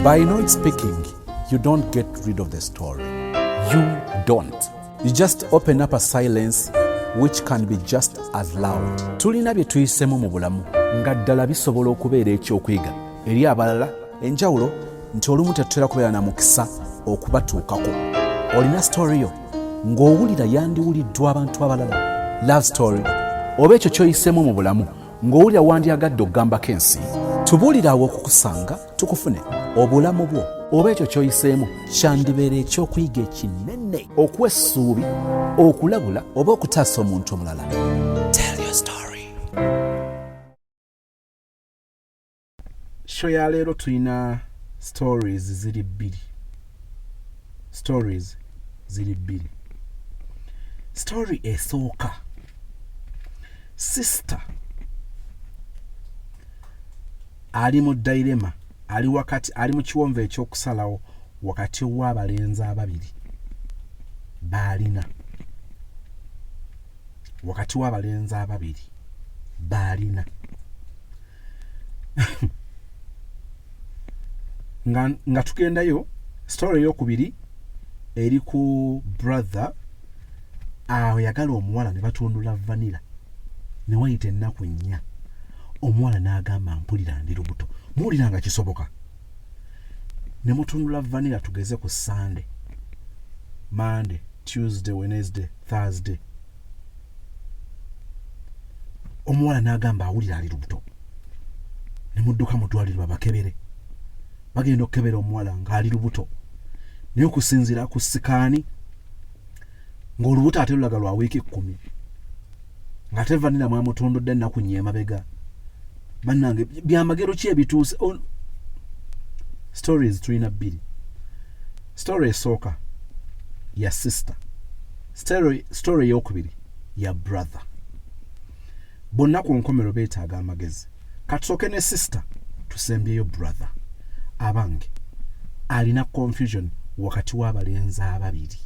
By not speaking, you don't get rid of the story. You don't. You just open up a silence which can be just as loud. Tulina bye tuyisemu mu bulamu nga ddala bisobola okubeera ekyokuyiga eri abalala. Enjawulo nti olumu tetutera kubeera na mukisa okubatuukako. Olina story yo ng'owulira yandiwuliddwa abantu abalala. Love story oba ekyo kyoyisemu mu bulamu ng'owulira wandyagadde okugambako ensi. Tubuulirawo okukusanga tukufune. Obulamu bwo oba ekyo kyoyiseemu kyandibeera ekyokuyiga ekinene, okuwa essuubi, okulabula oba okutaasa omuntu omulala. Tell your story. Show ya leero tulina stories ziri bbiri. Story esooka. Sister ali mu dilema, ali mu kiwonvu ekyokusalawo wakati w'abalenzi ababiri baalina. nga tugendayo, story ey'okubiri eri ku brother ayagala omuwala ne batundula vanilla ne wayita ennaku nnya. Omuwala n'agamba mpulira ndi lubuto, muwulira nga kisoboka. Ne mutundula vanilla tugeze ku Sunday, Monday, Tuesday, Wednesday, Thursday. Omuwala n'agamba awulira ali lubuto. Ne mudduka mu ddwaliro babakebere. Bagenda okukebera omuwala ng'ali lubuto. Naye okusinziira ku sikaani ng'olubuto ate lulaga lwa wiiki 10. Ng'ate vanilla mwamutundudde ennaku nnya emabega. Bannange byamagero ki ebituuse? Stories tulina bbiri. Story esooka ya sister. Story ey'okubiri ya brother. Bonna ku nkomero beetaaga amagezi. Katusooke ne sister tusembyeyo brother. Abange alina confusion wakati w'abalenzi ababiri.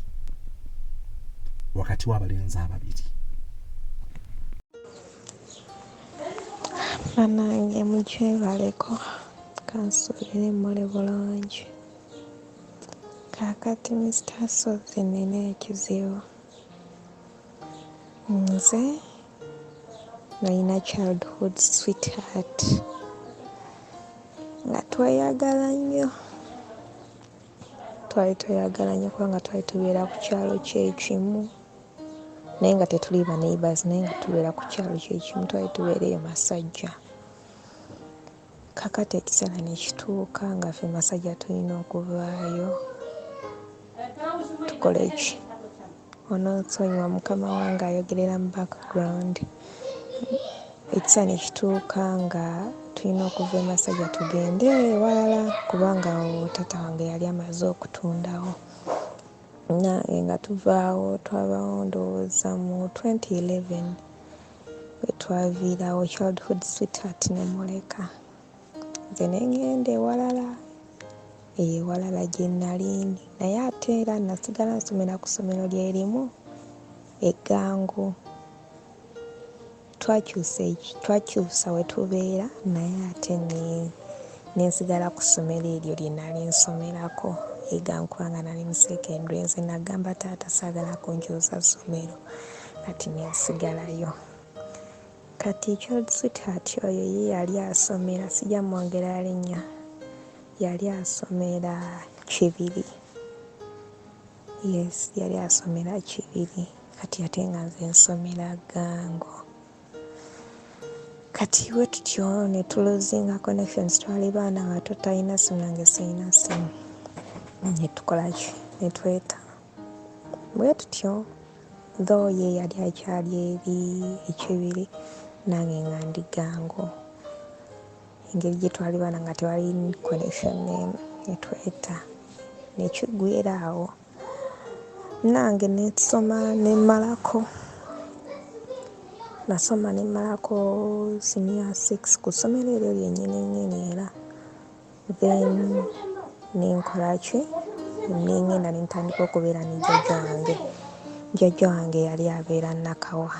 Banange mukyebaleko kansuubire mule bulungi. Kaakati Mr. Sozi nina ekizibu. Nze nalina childhood sweetheart nga tweyagala nnyo. Twali tweyagala nnyo kubanga twali tubeera ku kyalo kyekimu naye nga tetuli ba neighbors, naye nga tubeera ku kyalo kyekimu, twali tubeereyo Masajja. Kakati ekiseera ne kituuka nga ffe Masajja tulina okuvaayo tukole ki? Onoonsonyiwa mukama wange ayogerera mu background. Ekiseera ne kituuka nga tulina okuva e Masajja tugende ewalala kubanga taata wange yali amaze okutundawo. Nange nga tuvaawo twabaawo ndowooza mu 2011 we twaviirawo childhood sweetheart ne muleka. Nze ne ngenda ewalala, ewalala gye nali, naye ate era nasigala nsomera ku ssomero lye limu eggangu. Twakyusa we tubeera naye ate nensigala ku ssomero eryo lye nali nsomerako eggangu kubanga nali mu secondary. Nze nagamba taata saagala kunkyusa ssomero kati nensigalayo. Kati child sweetheart oyo ye yali asomera, sijja mwongera linnya, yali asomera Kibiri. Yes, yali asomera Kibiri. Kati ate nga nze nsomera Ggango. Kati we tutyo ne tuloozinga connections, twali baana bato, talina simu nange sirina simu. Ne tukola ki? Ne tweta. Bwe tutyo, though ye yali akyali eri Ekibiri, nange nga ndi Ggango. Engeri gye twali baana nga tewali connection ne tweta. Ne kiggweera awo. Nange nesoma ne mmalako. Nasoma ne mmalako senior 6 ku ssomero eryo lyennyini era. Then nenkola ki? Nengenda ne ntandika okubeera ne jjajja wange. Jjajja wange yali abeera Nakawa.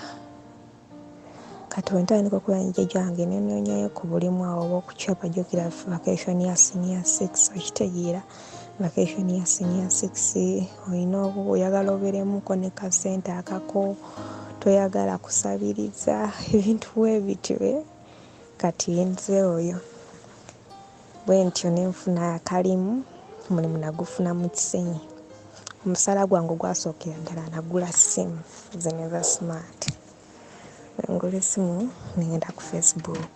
kati wentandika okuba njajja wange nenoonyayo ku bulimu awo obw'okucapa jjukira vacation ya senior 6 okitegeera vacation ya senior 6 olina oyagala obeeremuko ne kasente akako toyagala kusabiriza ebintu bwebityo kati nze oyo bwe ntyo nenfuna akalimu mulimu nagufuna mu kisenyi omusala gwange ogwasookera ddala nagula ssimu zeneza smart ngula essimu nengenda ku Facebook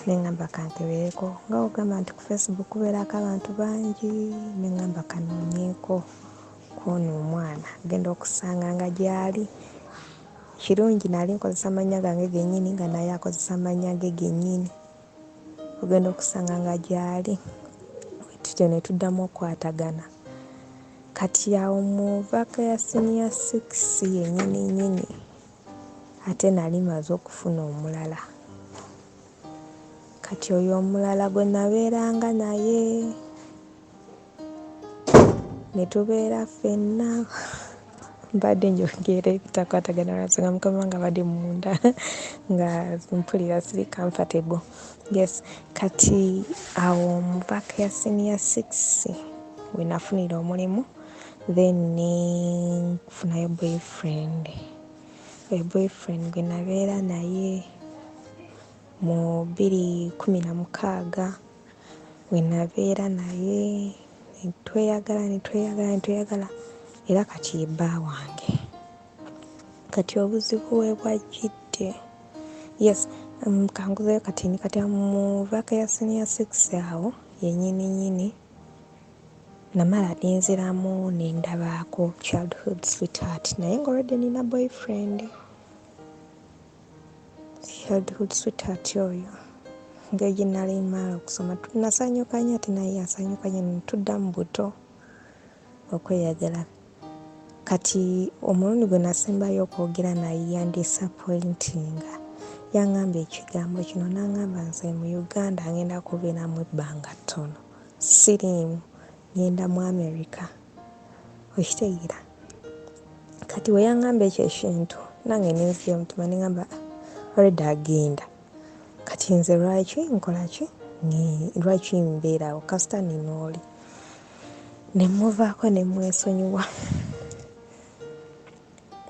neŋŋamba kankebereko nga ogamba nti ku Facebook kubeerako abantu bangi neŋŋamba kanoonyeeko kwono omwana genda okusanga nga gyali kirungi nali nkozesa amannya gange gennyini nga naye akozesa amannya ge gennyini ogenda okusanga nga gyali tutyo ne tuddamu okwatagana kati awo mu vaka ya senior 6 yennyini ate nali maze okufuna omulala kati oyo omulala gwe nabeeranga naye ne tubeera ffenna mbadde njogera ebitakwatagana lwansonga mukama wange abadde munda nga mpulira siri comfortable yes kati awo mu vaka ya senior 6 we nafunira omulimu then nenfunayo boyfriend gwe nabeera naye mu 2016 we nabeera naye netweyagala era kati ye bba wange kati obuzibu we bwajjidde yes kanguzeyo kati mu vaka ya senior 6 awo yennyini namala nenziramu nendabaako childhood sweetheart naye ng'olwedde nina boyfriend childhood sweetheart oyo ng'egye nali mala okusoma tunasanyukanye ate naye yasanyukanye netudda mu buto okweyagala kati omulundi gwe nasembayo okwogera naye yandisappointinga yaŋŋamba ekigambo kino n'aŋŋamba nze mu Uganda ngenda kubeeramu ebbanga ttono siriimu ngenda mu America okitegeera kati we yaŋŋamba ekyo ekintu nange nenzira omutima neŋŋamba already agenda kati nze lwaki nkola ki lwaki mbeerawo kasita ninooli nemuvaako nemwesonyiwa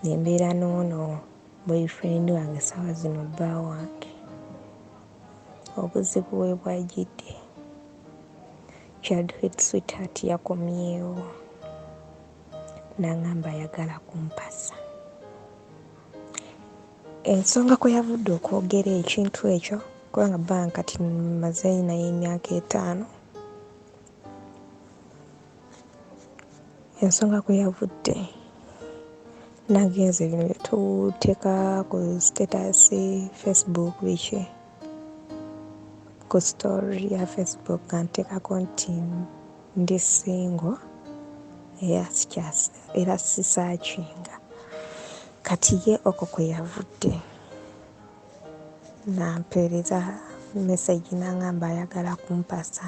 nembeera noono boyfriend wange sawa zino bba wange obuzibu we bwajjidde childhood sweetheart yakomyewo n'aŋŋamba ayagala kumpasa ensonga kwe yavudde okwogera ekintu ekyo kubanga bbanka kati maze naye emyaka 5 ensonga kwe yavudde nagenze bino byetuteeka ku status Facebook biki ku story ya Facebook nteekako nti ndi single era sisaakinga kati ye okwo kwe yavudde nampeereza message n'aŋŋamba ayagala kumpasa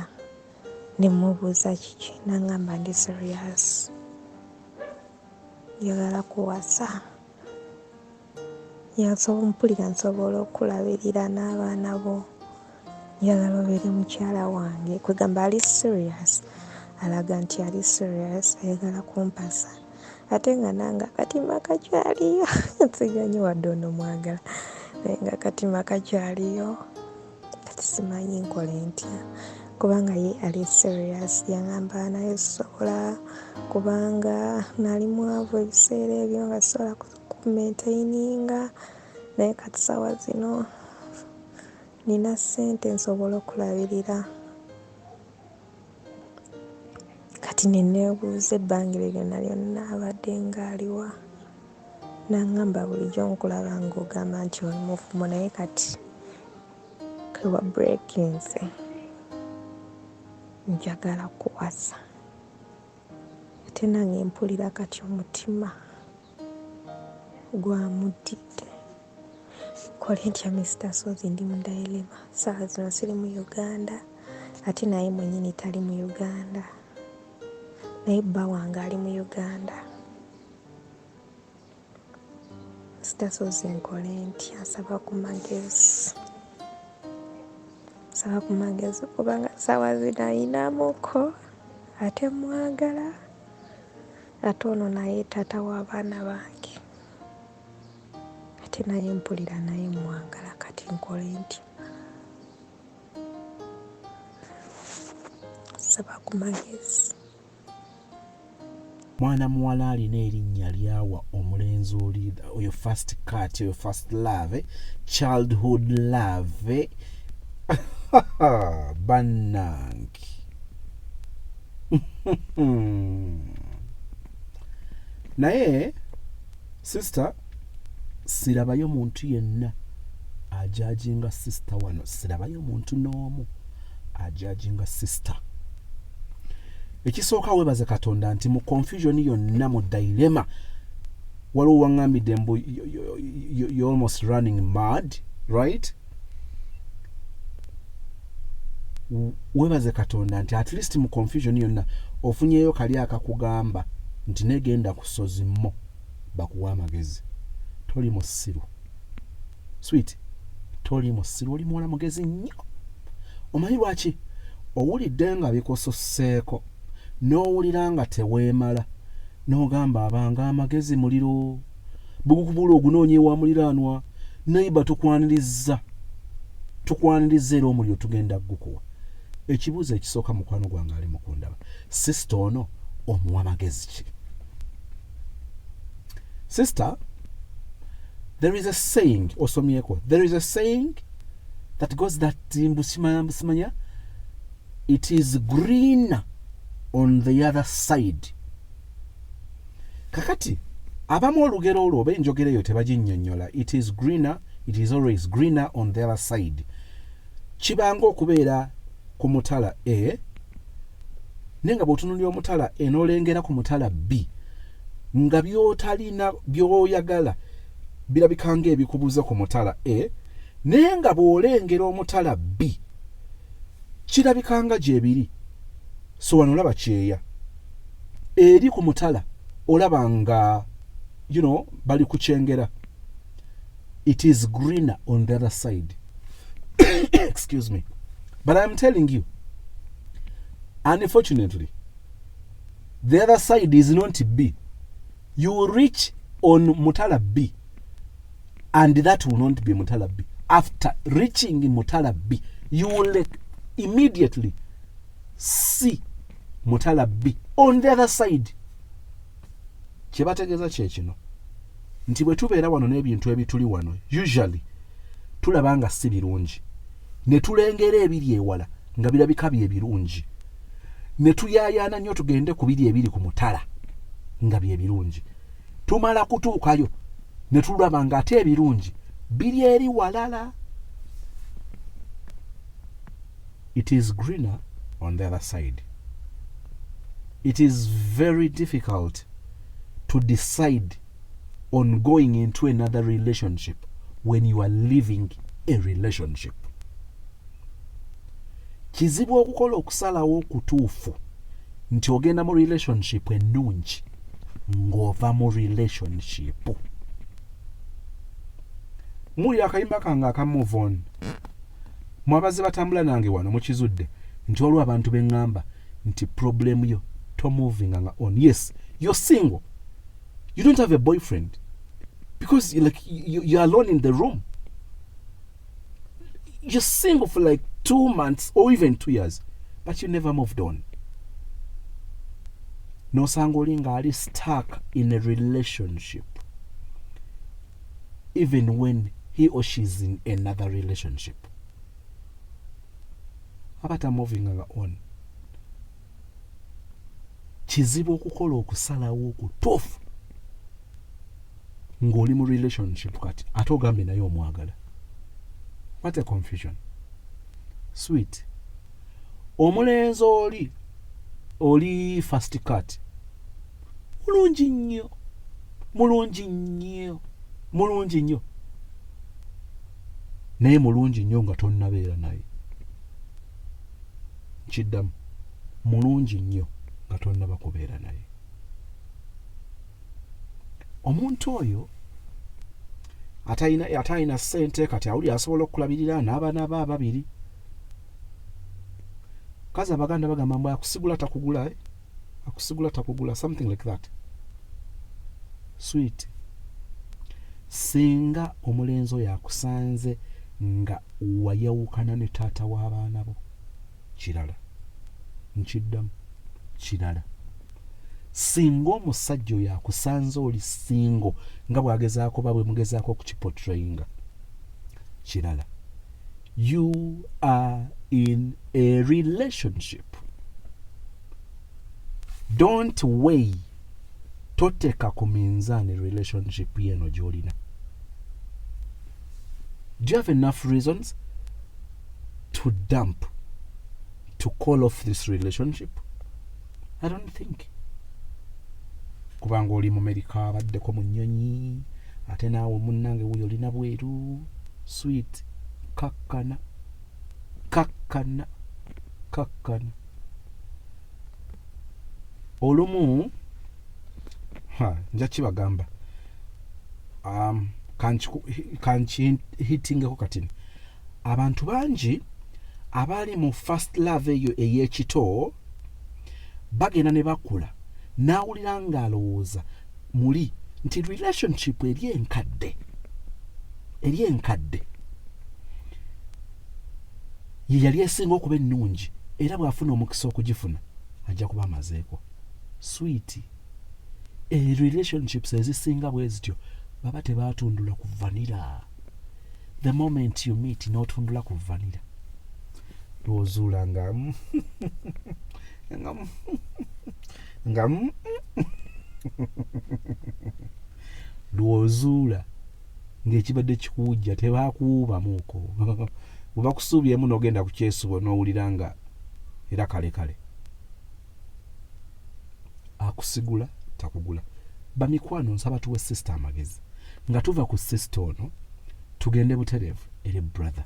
nemubuuza kiki n'aŋŋamba ndi serious njagala kuwasa mpulira nsobola okulabirira n'abaana bo njagala obeere mukyala wange kwegamba ali serious alaga nti ali serious ayagala kumpasa ate nga nanga akatima kakyaliyo nsiganyi wadde ono mwagala naye nga akatima kakyaliyo kati simanyi nkole ntya kubanga ye ali serious yaŋŋamba naye sobola kubanga nali mwavu ebiseera ebyo nga sobola kumaintaininga naye kati sawa zino nina ssente nsobola okulabirira kati neneebuuza ebbanga eryo lyonna lyonna abadde ngaaliwa n'aŋŋamba bulijjo nkulaba ng'ogamba nti oli mufumu naye kati kewa breakinze njagala kuwasa ate nange mpulira kati omutima gwamuddidde kole ntya Mr. Sozi ndi mu dilema saawa zino siri mu Uganda ate naye mwennyini tali mu Uganda naye bba wange ali mu Uganda sitasoze nkole ntya, nsaba ku magezi. Nsaba ku magezi kubanga ssaawa zino ayinamuko ate mwagala, ate ono naye taata w'abaana bange, ate naye mpulira naye mwagala, kati nkole ntya? Nsaba ku magezi. Mwana muwala alina erinnya lyawa omulenzi oli, oyo first cut, oyo first love, childhood love. Bannange. Naye sister, sirabayo muntu yenna ajajinga sister wano, sirabayo muntu n'omu ajajinga sister. Ekisooka webaze Katonda nti mu confusion yonna, mu dilemma, waliwo wangambidde mbu you're almost running mad, right? Webaze Katonda nti at least mu confusion yonna ofunyeyo kali akakugamba nti negenda kusozi mmo bakuwa amagezi. Toli musiru. Sweet, toli musiru, oli muwala mugezi nnyo. Omanyi lwaki? Owulidde nga bikususseeko, n'owulira nga teweemala, n'ogamba abanga amagezi muliro, bugukubula ogunoonye wa muliraanwa, neiba tukwaniriza era omuliro tugenda gukuwa. Ekibuuzo ekisooka mukwano gwange ali mukundaba, sister ono omuwa amagezi ki? Sister, there is a saying, osomyeko, there is a saying that goes that simanya, it is greener on the other side. Kakati abamu olugero olwo oba enjogera eyo tebaginnyonnyola, it is greener, it is always greener on the other side. Kibanga okubeera ku mutala A, nenga bw'otunuulira omutala A n'olengera ku mutala B, nga by'otalina by'oyagala birabika ng'ebikubuza ku mutala A, nenga bw'olengera omutala B kirabika nga gyebiri. So wano olaba kyeya eri ku mutala olaba nga bali kukyengera. It is greener on the other side. Excuse me. But I'm telling you, unfortunately, the other side is not B. You will reach on Mutala B, and that will not be Mutala B. After reaching Mutala B, you will immediately see Mutala B on the other side. Kyebategeeza kye kino nti bwe tubeera wano n'ebintu ebituli wano, usually tulaba nga si birungi, ne tulengera ebiri ewala nga birabika bye birungi, ne tuyaayaana nnyo tugende ku biri ebiri ku mutala nga bye birungi. Tumala kutuukayo ne tulaba nga ate ebirungi biri eri walala. It is greener on the other side. It is very difficult to decide on going into another relationship when you are leaving a relationship. Kizibu okukola okusalawo okutuufu nti ogenda mu relationship ennungi ng'ova mu relationship. Muli akayimba kange aka move on. Mwabaze batambula nange wano mukizudde nti olwo abantu bengamba nti problem yo to moving on. Yes, you're single. You don't have a boyfriend because you're alone in the room. You're single for like 2 months or even 2 years, but you never moved on. No sangolinga ali stuck in a relationship, even when he or she is in another relationship. Abata moving on. Kizibu okukola okusalawo okutuufu ng'oli mu relationship kati ate ogambe naye omwagala. What a confusion. Sweet. Omulenzi oli first cut. Mulungi nnyo. Naye mulungi nnyo nga tonnabeera naye. Kiddamu. Mulungi nnyo nga tonnaba kubeera naye. Omuntu oyo atayina ssente kati awuli asobola okulabirira n'abaana ba babiri. Kazi Abaganda bagamba mbu akusigula takugula, akusigula takugula, something like that. Sweet. Singa omulenzi oyo akusanze nga wayawukana ne taata w'abaana bo, kirala. Nkiddamu kirala. Singa omusajja oyo akusanze oli singo nga bw'agezaako bwe mugezaako okukipotrayinga, kirala. You are in a relationship. Don't weigh toteka ku minzaani relationship yeno gy'olina. Do you have enough reasons to dump, to call off this relationship? I don't think. Kubanga oli mu Amerika abaddeko mu nnyonyi, ate naawe munnange wuyo olina bweru. Sweet. Kakkana. Olumu nja kibagamba, kankihitingeko katini. Abantu bangi abali mu first love eyo ey'ekito bagenda ne bakula n'awulira ng'alowooza muli nti relationship eri enkadde ye yali esinga okuba ennungi, era bw'afuna omukisa okugifuna ajja kuba amazeeko. Sweet. Relationships ezisinga bwe zityo baba tebaatundula ku vanilla. The moment you meet n'otundula ku vanilla, lw'ozuula lw'ozuula ng'ekibadde kikuwujja tebaakuwubamuuko. Bwe bakusuubyemu n'ogenda ku kyesubo n'owulira nga era kale. Akusigula takugula. Bamikwano nsaba tuwe sister amagezi. Nga tuva ku sister ono tugende butereevu eri brother.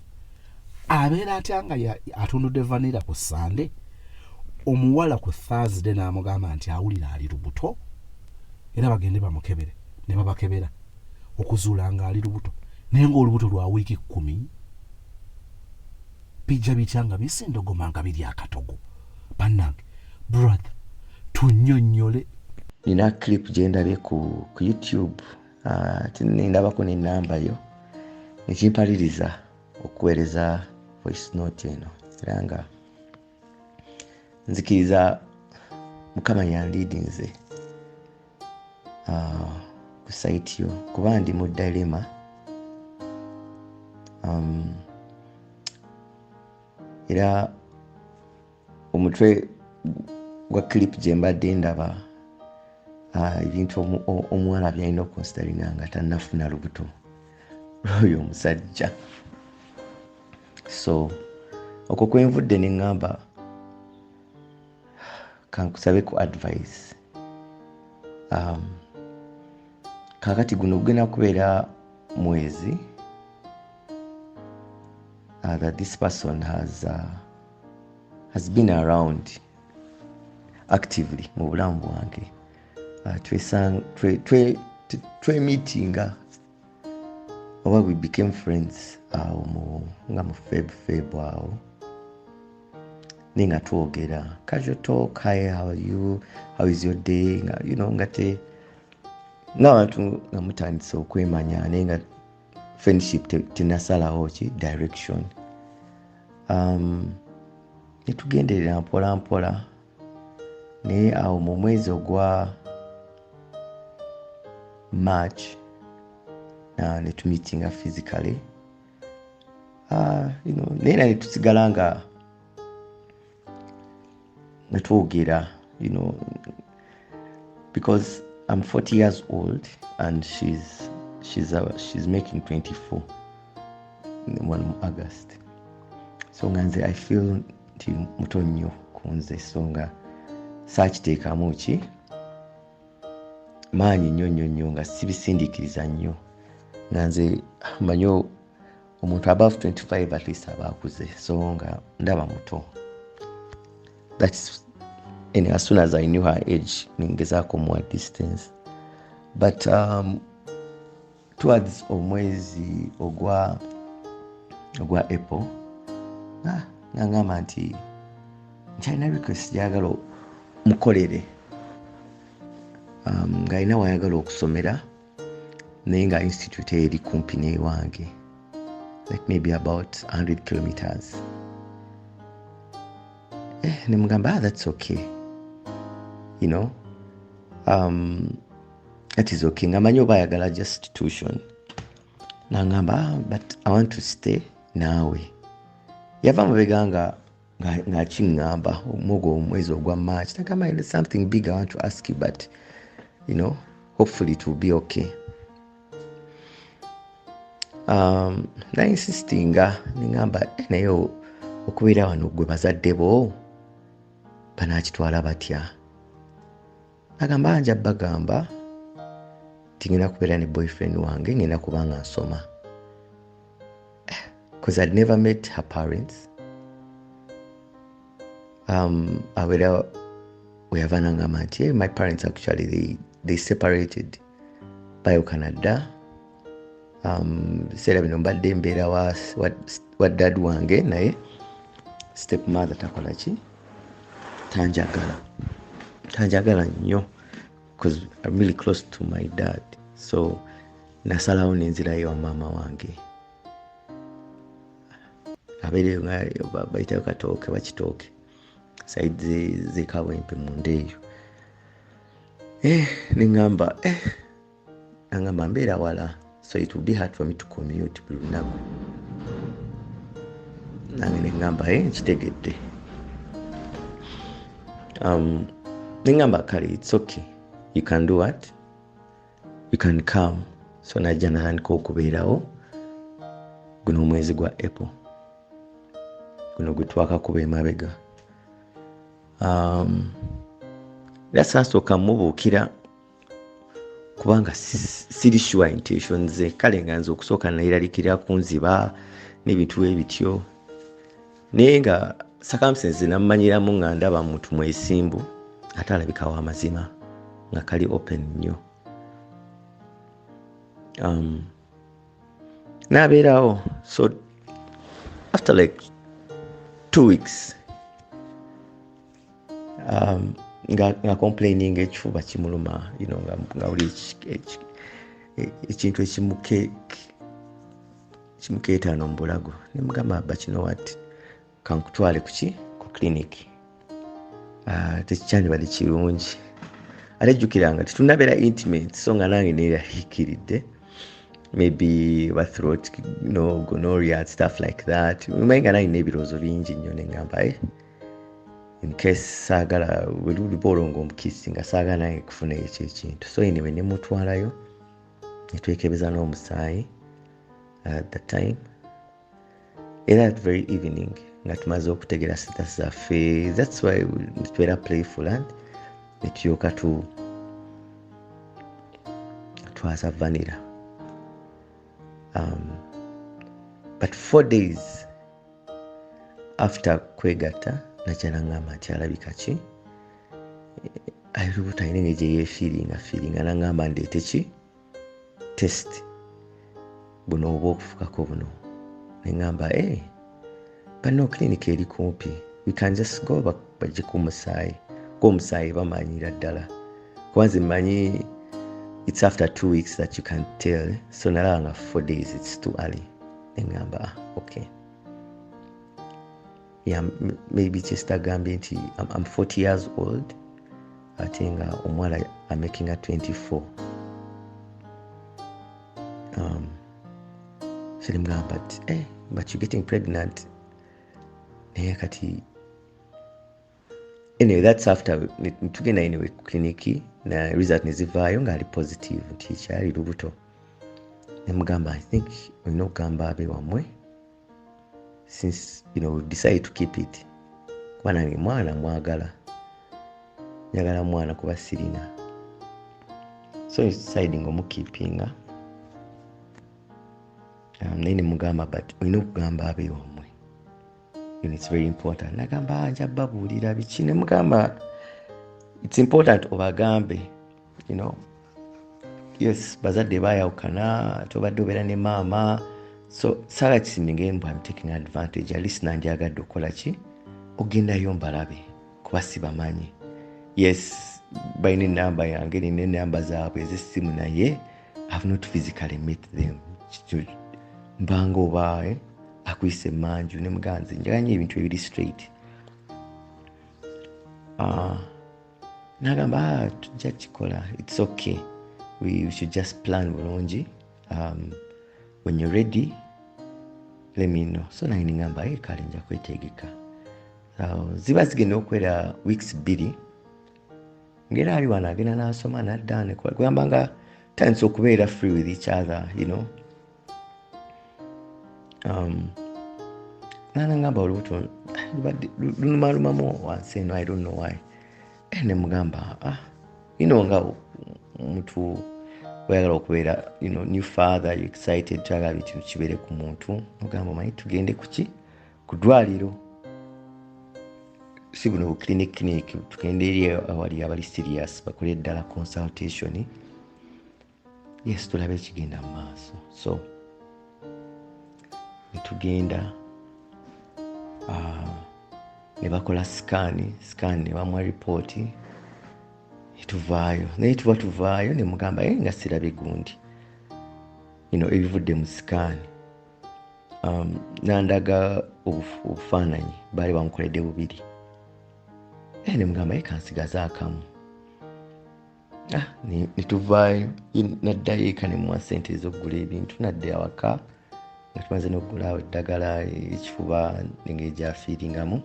Abeera atya nga atundudde vanilla ku Sunday, omuwala ku Thursday n'amugamba nti awulira ali lubuto, era bagende bamukebere. Ne babakebera okuzuula nga ali lubuto. Naye ng'olubuto lwa wiiki 10 bijja bitya nga bisindogoma nga biri akatogo. Bannange, brother, tunnyonnyole. Nina clip gye ndabye ku YouTube, ndabako n'ennamba yo ekimpaliriza okuweereza voice note eno, era nga nzikiriza Mukama yandiidinze ku site yo kuba ndi mu dilemma. Era omutwe gwa clip gye mbadde ndaba ebintu omuwala byalina okunsitalina nga tannafuna lubuto lw'oyo omusajja. So okwo kwenvudde ne ŋŋamba kankusabe ku advice. Kakati guno gugenda kubeera mwezi that this person has been around actively mu bulamu bwange. Meetinga oba we became friends nga mu Feb awo, ninga twogera casual talk, hi, how are you, how is your day, ngate n'abantu nga mutandise okwemanya naye nga friendship tenasalawo ki direction. Netugenderera mpola naye awo mu mwezi ogwa March netumeetinga physically. Naye netusigala nga netwogera, because I'm 40 years old and she's making 24 in 1 August. So nganze I feel nti muto nnyo kunze, so nga saakiteekamu ki maanyi nnyo nga sibisindiikiriza nnyo. Nganze manyo omuntu above 25 at least aba akuze, so nga ndaba muto. That's as soon as I knew her age, ningezaako more distance. But towards omwezi ogwa April ngamba nti nkyalina request gyagala mukolere ng'alina wayagala okusomera naye nga institute eri kumpi n'ewange, like maybe about 100 kilometers. Nemugamba that's okay, you know, that is okay. Ngamanyi oba ayagala just tuition. Nangamba but I want to stay naawe. Yava mubega ng'akiŋŋamba omwezi ogwa March. Nagamba there's something big I want to ask you, but you know, hopefully it will be okay. Na insistinga ningamba naye okubeera wano gwe bazadde bo banaakitwala batya. Nagamba nja bagamba tingenda kubeera ne boyfriend wange, ngenda kubanga nsoma, because I'd never met her parents. Awera weyava nangamba nti my parents actually they separated by Canada. Sera bino mbadde mbeera wa dad wange, naye stepmother takola ki, tanjagala nnyo, because I'm really close to my dad. So nasalawo nenzirayo wa mama wange abeereyo nga bayitayo katooke bakitooke saidi zekawempe mundeeyo. Nengamba nangamba mbeera wala, so it will be hard for me to commute buli lunaku. Nange nengamba nkitegedde. Nengamba kale it's okay, you can do what, you can come. So najja natandika okubeerawo guno omwezi gwa April, guno gwe twakakuba emabega. Era saasooka mubuukira kubanga siri sure intentions ze, kale nga nze okusooka nayiralikira kunziba n'ebintu ebityo, naye nga circumstances nammanyiramu nga ndaba muntu mwesimbu ate alabika wa mazima nga kali open nnyo. Nabeerawo, so after like 2 weeks nga complaining ekifuba kimuluma, you know, nga buli ekintu ekimukeetaano mu bulago. Nemugamba but you know what, kankutwale ku clinic. Tekikyandibadde kirungi, ate jjukiranga tetunabeera intimate, so nga nange neerahiikiridde, maybe wa throat, you know, gonorrhea, stuff like that. Umanyi nga nange n'ebirowoozo bingi nnyo. Nengamba in case saagala weluliba olongo omukisi nga saagala nange kufuna ekyo ekintu. So anyway nemutwalayo netwekebeza n'omusaayi at the time, era that very evening nga tumaze okutegera status zaffe. That's why tubeera playful and netulyoka twaza vanilla. But 4 days after kwegatta najja nangamba nti alabika ki Lubuto alina engeri gye yeefiiringa nangamba ndeete ki test buno oba okufukako buno. Nengamba bano clinic eri kumpi, we can just go bajje ku musaayi. Omusaayi bamanyira ddala kubanze mmanyi it's after 2 weeks that you can tell, so nalaba nga 4 days it's too early. Nengamba okay, yeah, maybe just agambye nti I'm 40 years old, ate nga omwala I'm making at 24. So nemugamba but you're getting pregnant. Kati anyway, that's after tugenda anyway ku kliniki na result nezivaayo nga ali positive nti kyali lubuto. Nemugamba I think olina okugamba abe wamwe, since you know we decided to keep it, kuba nange mwana mwagala, njagala mwana kuba sirina, so deciding omukeepinga. Naye nemugamba but olina okugamba abe wamwe, and it's very important. Nagamba nja babuulira biki. Nemugamba it's important obagambe, you know, yes bazadde bayawukana tobadde obeera ne maama so saala kisiminge mbu I'm taking advantage at least nandyagadde okukola ki ogendayo mbalabe kuba sibamanyi yes balina enamba yange nina enamba zaabwe ez'essimu naye I've not physically met them mbanga oba akuyise manju ne muganzi njaganye ebintu ebiri straight nagamba tujja kikola it's okay we should just plan bulungi when you're ready let me know so naye ningamba kale nja kwetegeka ziba zigenda okwera weeks 2 ngera ali wana agenda nasoma nadda nekugamba nga tandise okubeera free with each other you know nanangamba olubuto lumalumamu wansi eno I don't know why ne mugamba you know nga omuntu oyagala okubeera you know new father you excited twagala bintu kibeere ku muntu ogamba manyi tugende kuki ku ddwaliro si buno clinic tugende eri awali abali serious bakole ddala consultation yes tulabe ekigenda mu maaso so netugenda ne bakola scan ne bamwa report tuvaayo naye tuvaayo ne mugamba nga sirabe gundi you know ebivudde mu scan nandaga obufaananyi baali bamukoledde bubiri ne mugamba kansigaza akamu netuvaayo naddayo eka ne muwa sente ez'okugula ebintu nadda awaka nga tumaze n'okugula eddagala ekifuba nengeri gyafiiringamu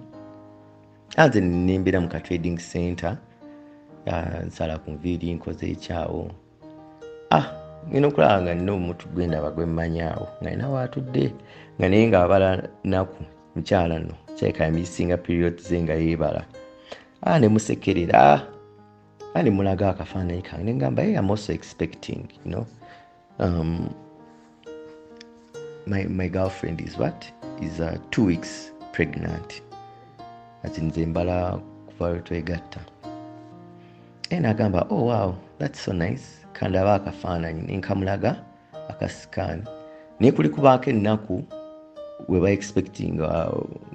anze nembera mu ka trading center nsala ku nviiri nkoze ekyawo ngenda okulaba nga nina omuntu gwendaba gwemmanyaawo nga nina waatudde nga naye ngaabala naku mukyala nno kyaleka yamisinga period ze nga yeebala ne musekerera ne mulaga akafaananyi kange ne ngamba I'm also expecting you know my girlfriend is 2 weeks pregnant ati nze mbala kuva lwetwegatta nagamba oh wow that's so nice kandaba akafaananyi nenkamulaga akasikani naye kuli kubaako ennaku weba expecting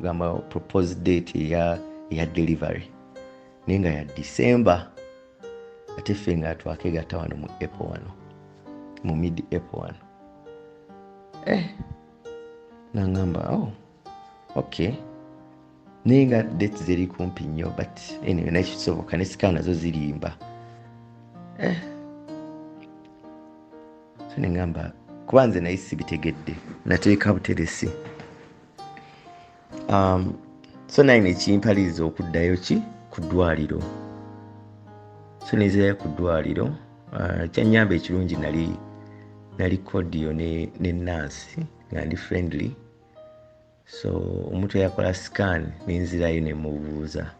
gamba proposed date ya delivery naye nga ya December ate ffe nga twakegatta wano mu April wano mu mid April wano nangamba oh okay naye nga date ziri kumpi nnyo but anyway nakisoboka ne sika nazo zirimba so nengamba kuba nze naye sibitegedde nateeka buteresi so naye nekimpaliriza okuddayo ku ddwaliro so nezirayo ku ddwaliro kyanyamba ekirungi nali kodiyo ne nansi nga ndi friendly so omuntu yakola scan nenzirayo nemubuuza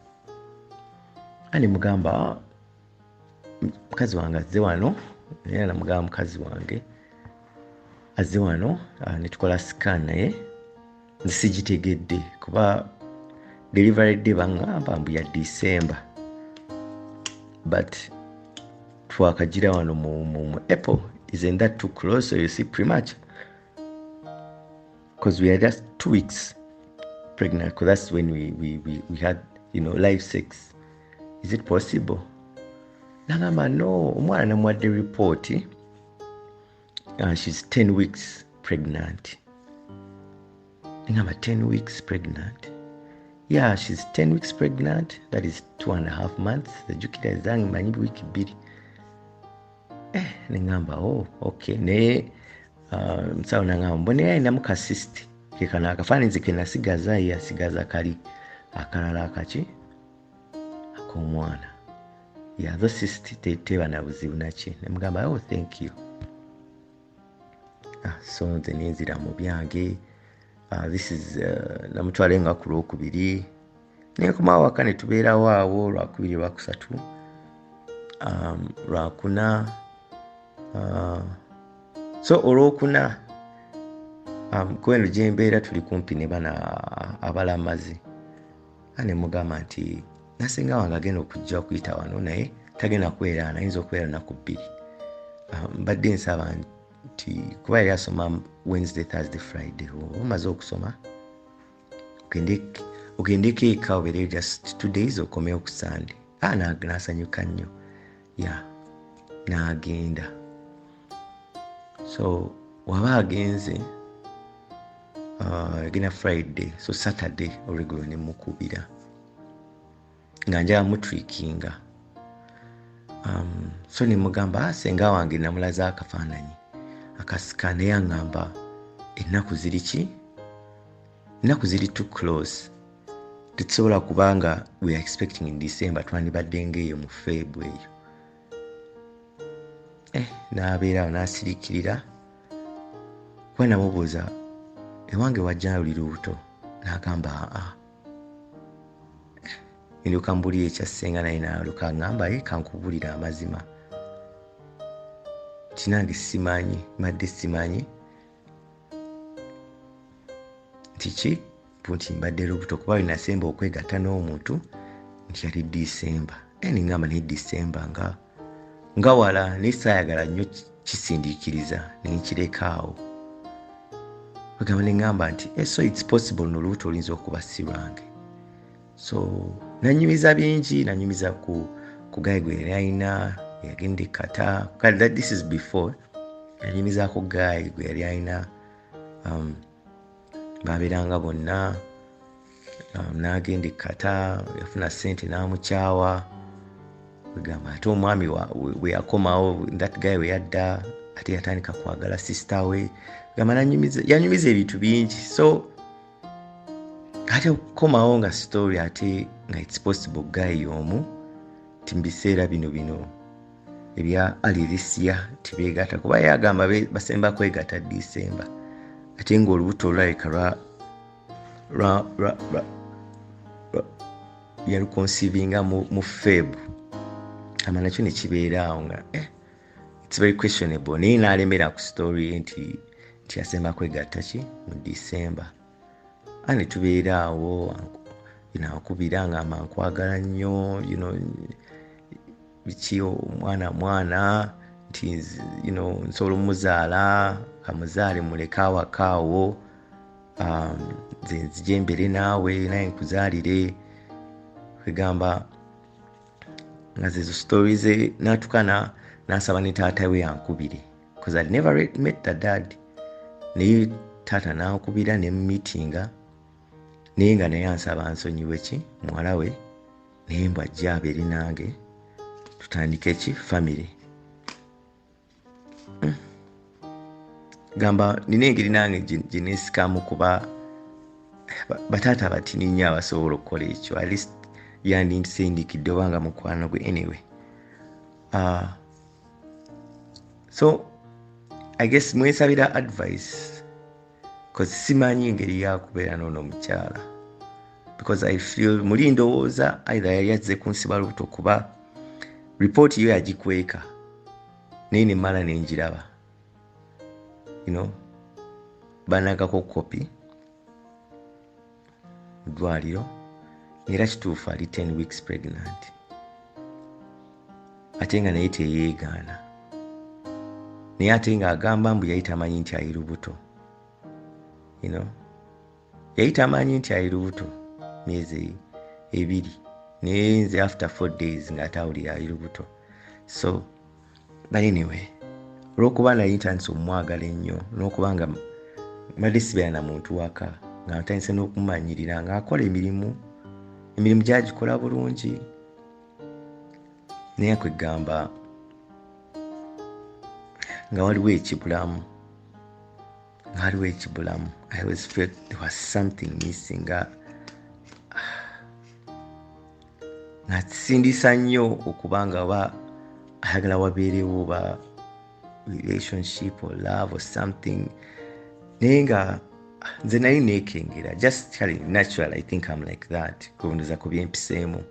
ani mugamba mukazi wange azze wano naye namugamba mukazi wange azze wano netukola scan naye nsigitegedde kuba delivery day bangamba mbu ya December but twakagira wano mu April isn't that too close so you see pretty much because we are just 2 weeks pregnant because that's when we had you know live sex is it possible nagamba no omwana namwadde report she's 10 weeks pregnant nagamba 10 weeks pregnant yeah she's 10 weeks pregnant that is 2.5 months ejjukira zange manyi wiki 2 nengamba oh okay ne msawo nangamba mbone ayinamu ka cyst kekana akafaananyi ke nasigaza yasigaza kali akalala akaki akomwana yeah those cyst teba na buzibu naki nemugamba oh thank you so nze nenzira mu byange this is namutwale nga ku Lwokubiri nekoma waka ne tubeerawo awo Lwakubiri Lwakusatu Lwakuna so Olwokuna kweno gyembeera tuli kumpi ne bana abalamazi ane mugamba nti nasenga wange agenda okujja okuyita wano naye tagenda kubeera nayinza okubeera naku 2 mbadde nsaba nti kuba yali asoma Wednesday, Thursday, Friday, omaze okusoma ogendeko eka obeereyo just 2 days okomeyo ku Sunday. N'asanyuka nnyo, n'agenda. So waba agenze agenda Friday, so Saturday olweggulo ne mukubira nga njala mutwikinga. So ne mugamba senga wange namulaze akafaananyi akasika, naye aŋŋamba ennaku ziri too close, tetusobola kubanga we are expecting in December, twandibadde ngeeyo mu Febru eyo. N'abeera awo n'asirikirira. Kuba namubuuza ewange wajja oli lubuto, n'agamba ndyoka mbulira ekyassenga, naye n'aluka aŋŋamba kankubulira amazima kinange mbadde simanyi nti mbadde lubuto, kuba linasemba okwegatta n'omuntu nti yali December. Niŋŋamba naye December nga wala, naye saayagala nnyo kisindiikiriza nenkireka awo. Bagamba neŋŋamba nti so it's possible n'olubuto oluyinza okuba si lwange. So nanyumiza bingi, nanyumiza ku gayi gwe yali alina yagenda Kata. This is before. Nanyumizaako gayi gwe yali alina baabeeranga bonna, n'agenda Kata, yafuna ssente n'amukyawa. Bagamba ate omwami we yakomawo, that guy we yadda ate yatandika kwagala sister we. Gamba yanyumiza ebintu bingi. So ate okukomawo nga story ate nga it's possible guy y'omu ti mu biseera bino ebya alirisia tibeegatta, kuba yagamba basemba kwegatta December, ate ng'olubuto olulabika yalukonsivinga mu Febru. Ama nakyo ne kibeeraawo nga it's very questionable. Naye n'alemera ku story nti yasemba kwegatta mu December. Ne tubeeraawo akubira ngamba nkwagala nnyo, biki omwana nti nsobola omuzaala, kamuzaale muleke awakaawo, nze nzije embere naawe naye nkuzaalire. Kwegamba nga zezo stories n'atukana n'asaba ne taata we yankubire, because I'd never met the dad. Naye taata n'ankubira ne meetinga, naye nga naye ansaba nsonyiwe muwala we, naye mbw ajja abeere nange tutandike family. Gamba nina engeri nange gye neesikamu, kuba bataata batini nnyo abasobola okukola ekyo. At least yandisindikidde obanga mukwano gwe. Anyway, so I guess mwesabira advice, because simanyi engeri yakubeera n'ono omukyala, because I feel muli ndowooza either yali azze kunsiba lubuto, kuba report yo yagikweka naye ne mmala ne njiraba, banagako kopi mu ddwaliro, era kituufu ali 10 weeks pregnant, ate nga naye teyeegaana. Naye ate ng'agamba mbu yali tamanyi nti ali lubuto. Yali tamanyi nti ali lubuto myezi 2, naye nze after 4 days ng'atawulira ali lubuto. So but anyway, olw'okuba nali ntandise omwagala ennyo, n'okuba nga mbadde sibeera na muntu waka, nga ntandise n'okumumanyirira ng'akola emirimu gy'agikola bulungi, naye kwegamba nga waliwo ekibulamu. I always felt there was something missing. Nga kisindisa nnyo okuba nga oba ayagala wabeerewo oba relationship or love or something, naye nga nze nali neekengera, just natural. I think I'm like that, kunduza ku byempiseemu,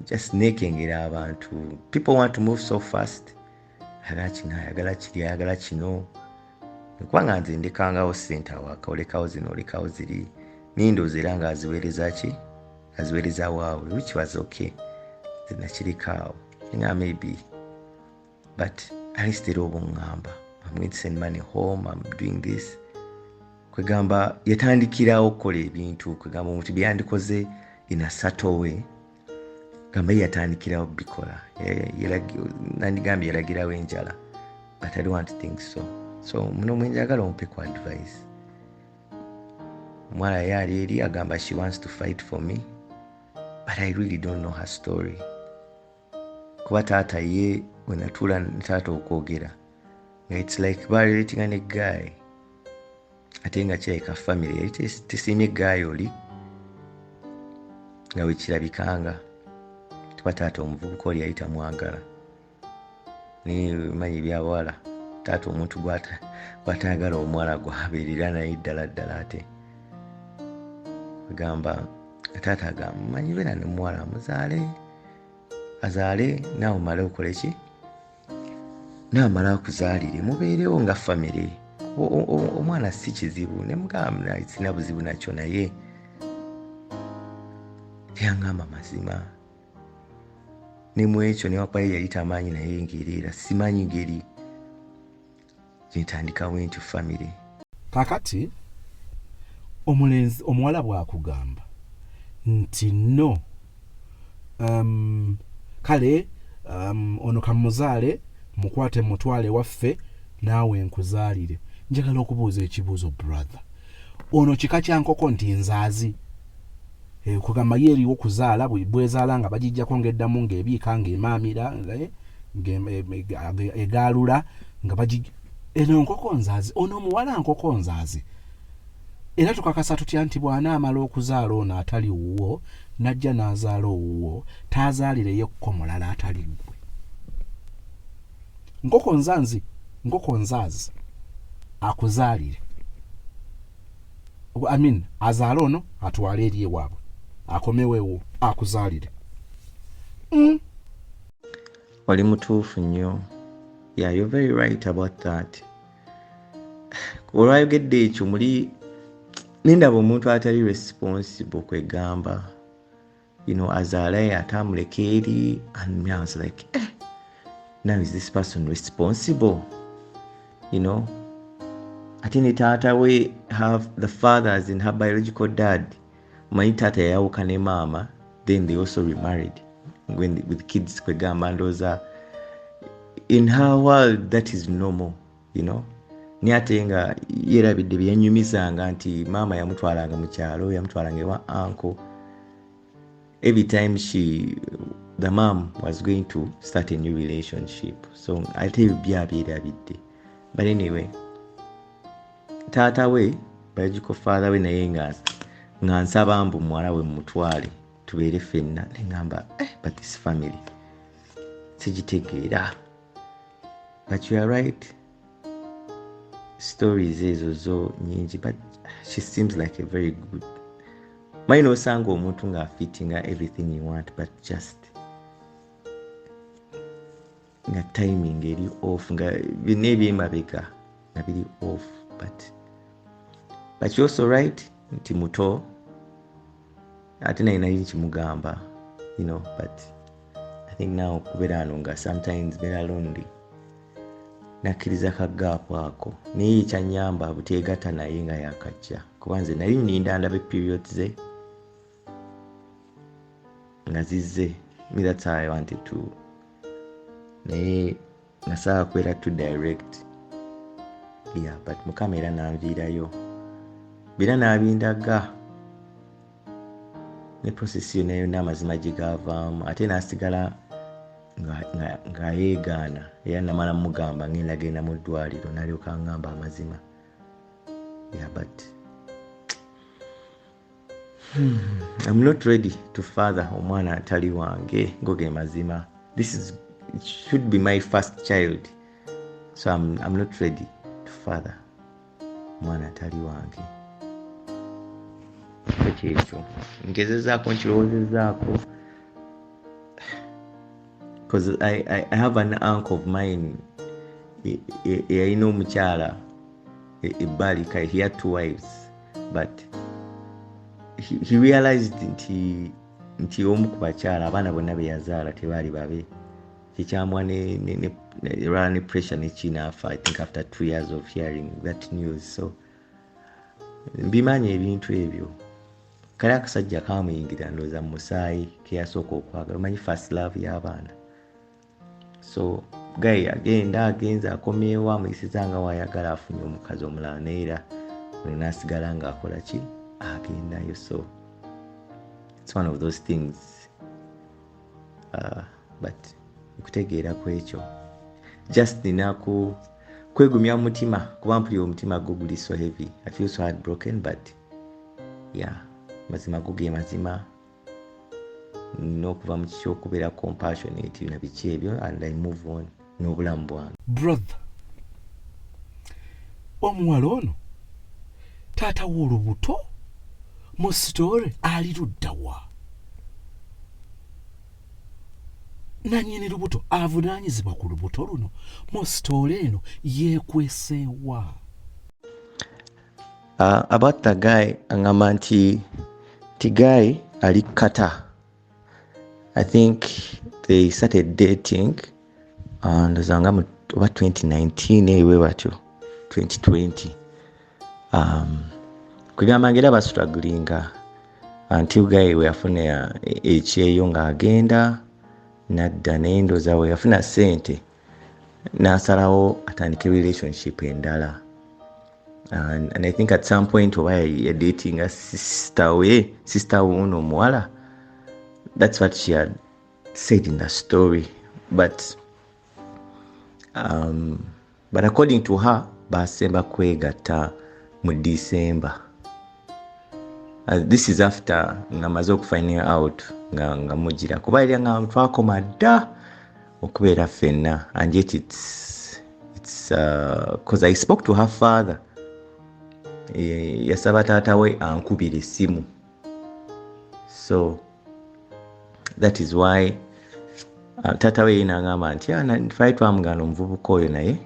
just neekengera abantu. People want to move so fast, ayagala kiri, ayagala kino. Kuba nga nze ndekangawo ssente awaka, olekawo zino olekawo ziri, nindooza era nga aziweereza waabwe, which was okay. Nze nakirikaawo nga maybe, but instead of ngamba I'm going to send money home, I'm doing this. Kwegamba yatandikirawo okukola ebintu kwegamba omuntu byandikoze in a subtle way gamba yatandikirawo bikola nandigambye yalagirawo enjala, but I don't want to think so muno mwenjagala ompe ku advice. Mwala yali eri agamba she wants to fight for me, but I really don't know her story. Kuba taata ye wenatuula taata okwogera it's like relating a guy ate nga kirabika family yali tesiimye guy oli nga wekirabikanga tuba taata omuvubuka oli yali tamwagala naye manyi byawala taata omuntu gwatayagala omuwala gwabeerera naye ddala ate agamba taata agamba manyi beera nomuwala azaale naawe omale okole ki naamala akuzaalire mubeerewo nga famire. Omwana si kizibu nemugamba sina buzibu nakyo naye teyangamba mazima nemwekyo newakwayo yali tamaanyi naye ngeriera simanyi ngeri gyentandikawo nti famire. Kakati omuwala bwakugamba nti no kale ono kamuzaale mukwate mutwale waffe naawe nkuzaalire, njagala okubuuza ekibuuzo brother, ono kika kya nkoko nti nzaazi kugamba ye eriwo okuzaala bwezaala nga bagijjako ng'eddamu ng'ebiika ng'emaamira egaalula nga eno nkoko nzaazi, ono omuwala nkoko nzaazi. Era tukakasa tutya nti bw'anaamala okuzaala ono atali wuwo najja n'azaala owuwo taazaalireyo mulala atali gwe. Nkoko nzaazi akuzaalire, azaala ono atwale eri ewaabwe akomewewo akuzaalire. Oli mutuufu nnyo. Yeah, you're very right about that. Olwayogedde ekyo muli nindaba omuntu atali responsible kwegamba azaalaye atamuleka eri, and I was like now is this person responsible? I think taata we have the father as in her biological dad. My tata yawuka ne mama, then they also remarried with kids kwegamba, and those are in her world that is normal, ni ate nga yerabidde byanyumizanga nti mama yamutwalanga mu kyalo, yamutwalanga ewa uncle. Every time the mom was going to start a new relationship. So I tell you byabirabidde. But anyway, taata we biological father we naye nga nsaba mbu muwala we mutwale tubeere ffenna, ngamba but this family sigitegeera. But you are right, stories ezo zo nyingi, but she seems like a very good maino osanga omuntu nga fittinga everything you want, but just nga timing eri off, nga bine ebyemabega nga biri off. But you also right nti muto ate naye nali nkimugamba, but I think now kubeera ano nga sometimes beera lonely, nakkiriza kagaapu ako naye kyanyamba buteegatta naye nga yakajja, kuba nze nali nninda ndaba periods ze nga zizze. That's how I wanted to, naye nasaa kwera to direct. Yeah, but Mukama era nanviirayo bira nabindaga ne process yo nayo n'amazima gigavaamu, ate nasigala nga yeegaana era namala mugamba ngenda genda mu ddwaliro nalyoka ngamba amazima. Yeah, but I'm not ready to father omwana atali wange ngoge mazima. It should be my first child, so I'm not ready to father omwana atali wange. Ekyo ngezezaako nkirowoozezaako, because I have an uncle of mine yalina omukyala ebbalika. He had 2 wives, but he realized nti omu ku bakyala abaana bonna be yazaala tebaali babe, kikyamwa run pressure enough, I think after 2 years of hearing that news. So bimanyi ebintu ebyo kale akasajja kamuyingira ndooza mu musaayi ke yasooka okwagala omanyi first love y'abaana. So guy agenze akomyewo amuyisiza nga wayagala afunye omukazi omulala naye era ono n'asigala ng'akola ki agendayo. So it's one of those things, but okutegeera kwekyo just nina kwegumya mutima kuba mpulira omutima gwo guli so heavy. I feel so heartbroken, but yeah, mazima guge mazima n'okuva mu kyokubeera compassionate na biki ebyo, and I move on n'obulamu bwange. Brother, omuwala ono taata w'olubuto mu story ali luddawa? Nanyini lubuto avunaanyizibwa ku lubuto luno mu story eno yeekweseewa? About the guy, angamba nti guy ali Qatar. I think they started dating and about 2019 ewe batyo 2020. Kugamba ngera ba struggling until guy we afuna ekyeyo nga agenda nadda n'endoza we yafuna sente n'asalawo atandika relationship endala. And I think at some point while you're dating a sister uno muwala, that's what she had said in the story. But according to her, basemba kwegatta mu December. This is after ngamaze okufinding out nga mugira kuba eri nga twakoma dda okubeera ffenna, and yet it's because I spoke to her father. Yasaba taata we ankubira essimu. So that is why taata we n'agamba nti twali twamugana omuvubuka oyo naye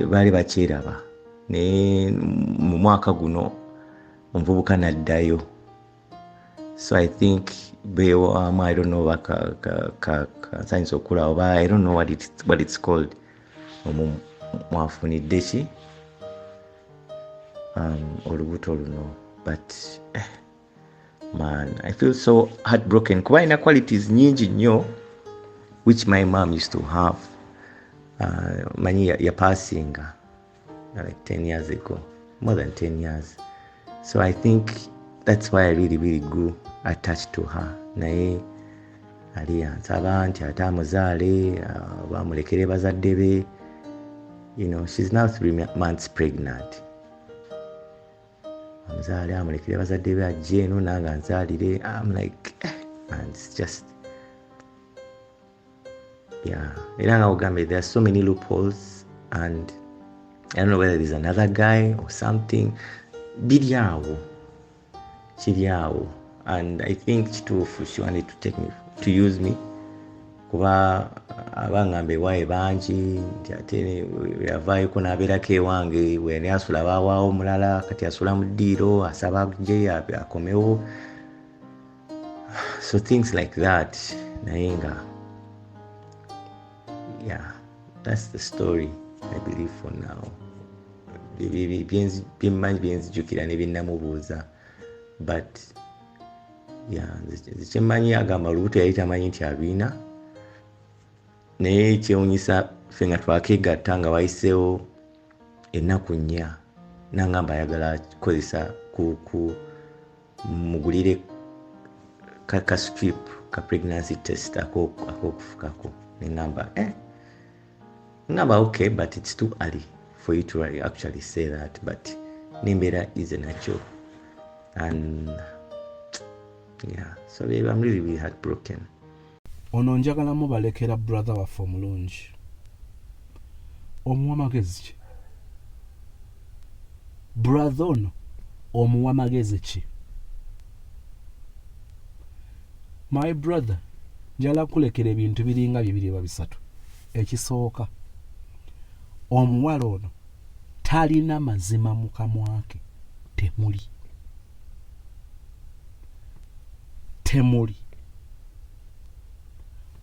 baali bakyeraba naye mu mwaka guno omuvubuka n'addayo. So I think I don't know science okula oba I don't know what it's called. Mwafunidde ki olubuto luno, but man, I feel so heartbroken kuba ina qualities nyingi nnyo which my mom used to have. Manyi ya passing like 10 years ago, more than 10 years. So I think that's why I really grew attached to her. Naye ali ansaba nti ate amuzaale bamulekere bazadde be. You know, she's now 3 months pregnant. Amuzaale amulekere bazadde be ajje eno nange anzaalire. I'm like, man, it's just, yeah. Era nga ugambe, there are so many loopholes, and I don't know whether there's another guy or something. Kiri awo, and I think kituufu she wanted to use me kuba abangambe wae bangi nti ate yavaayoko n'abeerako ewange wene asula baawaawo mulala kati asula mu ddiiro asaba nje akomewo. So things like that. Naye nga, yeah, that's the story I believe for now. Byemanyi byenzijukira ne byennamubuuza, but yeah, kyemmanyi agamba olubuto yali tamanyi nti abiina, naye kyewunyisa ffe nga twakegatta nga wayiseewo ennaku 4 n'angamba ayagala kukozesa mugulire ka strip ka pregnancy test ak'okufukako. Ngamba okay, but it's too early for you to actually say that, but nembeera is natural. And yeah, so baby, I'm really heartbroken. Ono njagala mubalekera brother waffe omulungi omuwa magezi ki? Brother ono omuwa magezi ki? My brother, njala kulekera ebintu biringa 2 ekisooka, omuwala ono talina mazima mu kamwa ke. Temuli.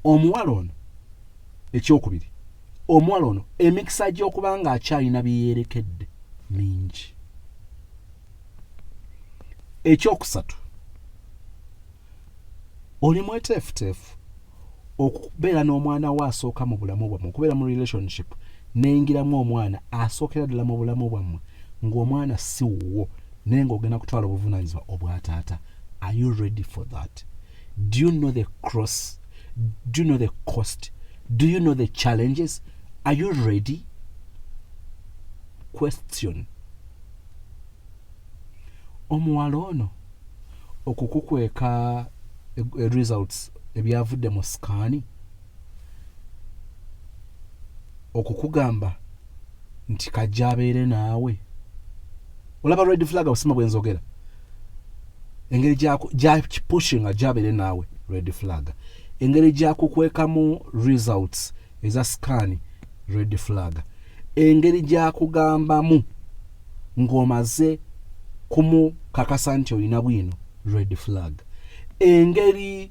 Omuwala ono ekyokubiri omuwala ono emikisa gy'okuba nga akyalina byeyerekedde mingi. Ekyokusatu, oli mweteefuteefu okubeera n'omwana we asooka mu bulamu bwammwe, okubeera mu relationship n'eyingiramu omwana asookera ddala mu bulamu bwammwe ng'omwana si wuwo naye ng'ogenda kutwala obuvunaanyizibwa obwa taata. Are you ready for that? Do you know the cross? Do you know the cost? Do you know the challenges? Are you ready? Question. Omuwala ono okukukweka results ebyavudde mu sikaani, okukugamba nti kajja abeere naawe, olaba red flag busima bwenzogera, engeri gyakipushinga gyabeere naawe, red flag. Engeri gyakukwekamu results eza sikaani, red flag. Engeri gyakugambamu ng'omaze kumukakasa nti olina bwino, red flag. Engeri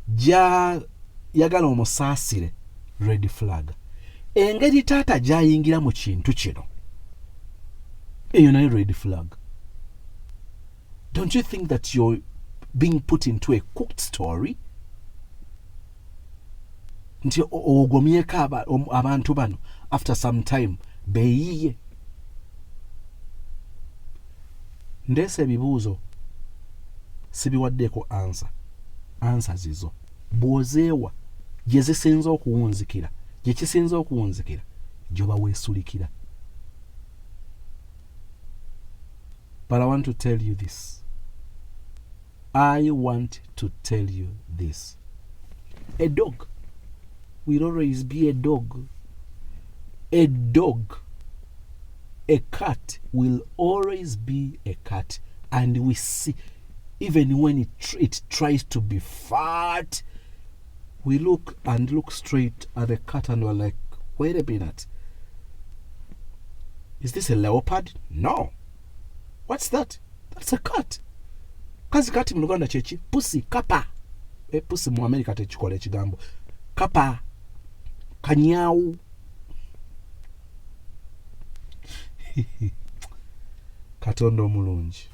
gyayagala omusaasire, red flag. Engeri taata gyayingira mu kintu kino, eyo nayo red flag. Don't you think that you're being put into a cooked story? Nti ogomyeko abantu bano after some time beeyiye. Ndeese ebibuuzo sibiwaddeko ansa zizo. Bw'ozeewa gye zisinza okuwunzikira, gye kisinza okuwunzikira, gy'oba weesulikira. But I want to tell you this. I want to tell you this. A dog will always be a dog. A dog, a cat will always be a cat. And we see, even when it tries to be fat, we look straight at the cat and we're like, wait a minute. Is this a leopard? No. What's that? That's a cat. Kazi kati mu Luganda kyeki? Pussy, kapa. Pussy mu America tekikola ekigambo. Kapa. Kanyawu. Katonda omulungi.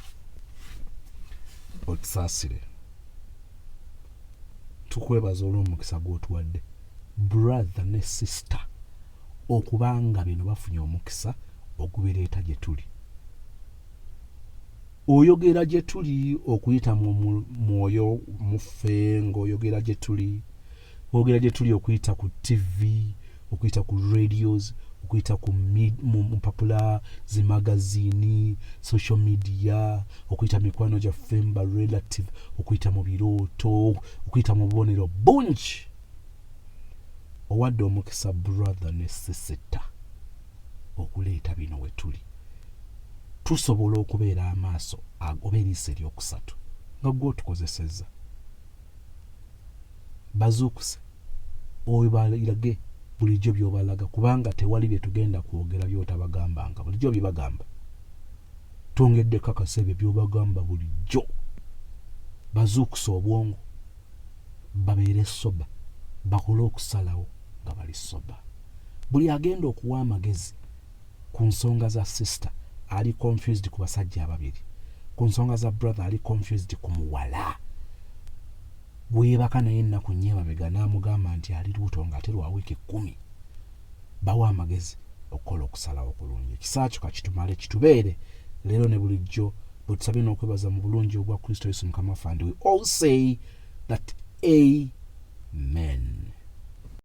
Otusaasire. Tukwebaza olw'omukisa gw'otuwadde. Brother ne sister. Okubanga bino bafunye omukisa ogubireeta gye tuli. Oyogera gye tuli okuyita mu mwoyo mufe, ng'oyogera gye tuli, oyogera gye tuli okuyita ku TV, okuyita ku radios, okuyita ku mpapula zimagazini, social media, okuyita mikwano gyaffe mba relative, okuyita mu birooto, okuyita mu bubonero bungi. Owadde omukisa brother ne sister okuleeta bino we tuli. Tusobola okubeera amaaso agoba eriiso eryokusatu nga gw'otukozesezza. Bazuukuse obalage bulijjo by'obalaga, kubanga tewali bye tugenda kwogera by'otabagambanga, bulijjo bye bagamba. Twongedde kakasa ebyo by'obagamba bulijjo. Bazuukuse obwongo, babeere soba, bakole okusalawo nga bali soba. Buli agenda okuwa amagezi ku nsonga za sister ali confused ku basajja ababiri, ku nsonga za brother ali confused ku muwala. Bwebaka naye ennaku nnyo emabega n'amugamba nti ali lubuto ng'ate lwa wiiki 10. Bawa amagezi okukola okusalawo okulungi. Ekisa kyo kakitumale kitubeere leero ne bulijjo, bwe tusabye n'okwebaza mu bulungi obwa Kristo Yesu Mukama waffe. And we all say that Amen.